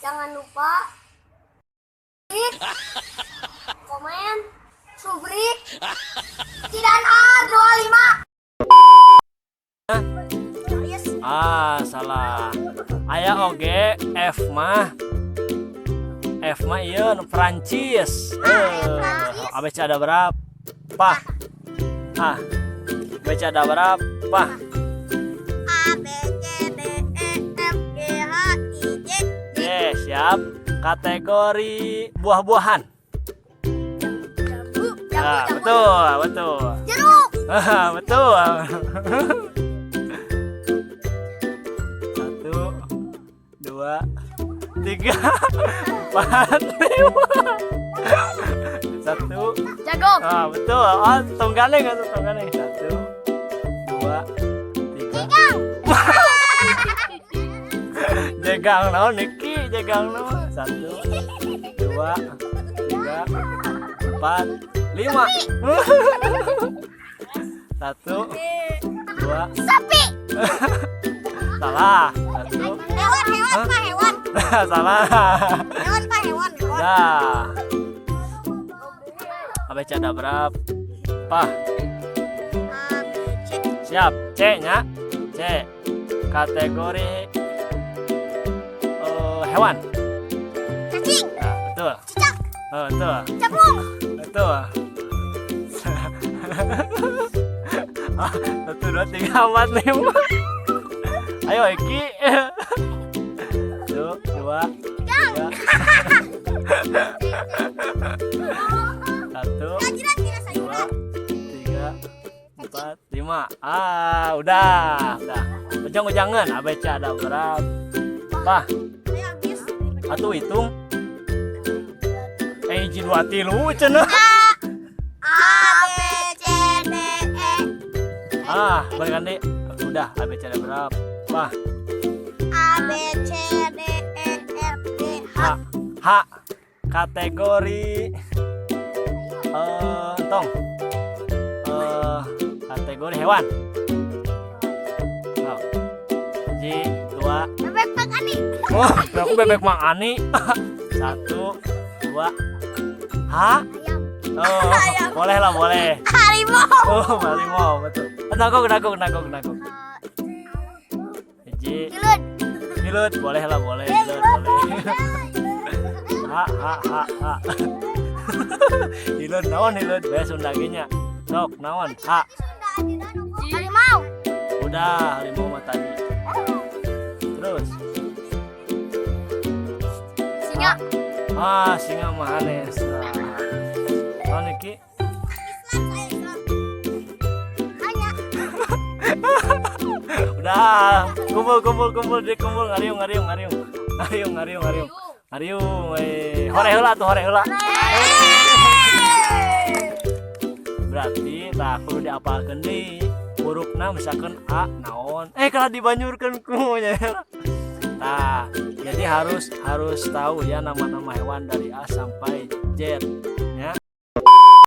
Jangan lupa like, komen, subscribe, dan A25. Salah. Aya oge F mah ieu Prancis. ABC ada berapa? ABC ada berapa? A, B, C, D, E, F, G, H, I, J. Siap. Kategori buah-buahan. Betul. Jeruk. Betul. 1, 2, 3, 4, 5. 1. Jagung. Betul. Tong ganeng. 1, 2, 3. Jegang naon Niki? Jegang naon? 1, 2, 3, 4, 5. 1, 2. Sapi. Salah. 1. Hewan. Salah. Hewan. Dah. ABC ada berapa? A, B, C. Siap. C nya. C. Kategori hewan. Cacing. Betul. Cicak. Betul. Capung. Betul. 1, 2, 3, 4, 5. Ayo Eki. 1, 2, 3. 1, 2, 3, 4, 5. Udah. Ujang-ujangan ABC ada berapa? Atuh hitung. Hiji 2 3 cenah. A, B, C, D, E. Berganti. Udah, ABC ada berapa? A, B, C, D, E, F, G, H. H. Kategori tong. Kategori hewan. J 2. Bebek Pak Ani. Aku bebek Mang Ani. 1, 2. Ayam. Boleh lah, boleh. Harimau. Harimau, betul. Nagok. Hiji. Kilut, boleh lah, boleh. Kilut, boleh. Hilut naon hilut bae Sunda ge nya. Sok naon? Harimau. Udah, harimau mah tadi. Terus. Singa. Singa mah aneh. Naon iki? Islam. Hanya. Udah, kumpul ngariung. Hore heula. Berarti tah kudu diapalkeun deui. Hurufna misalkan A naon? Kalau dibanjurkeun ku nya. Jadi harus tahu ya nama-nama hewan dari A sampai Z.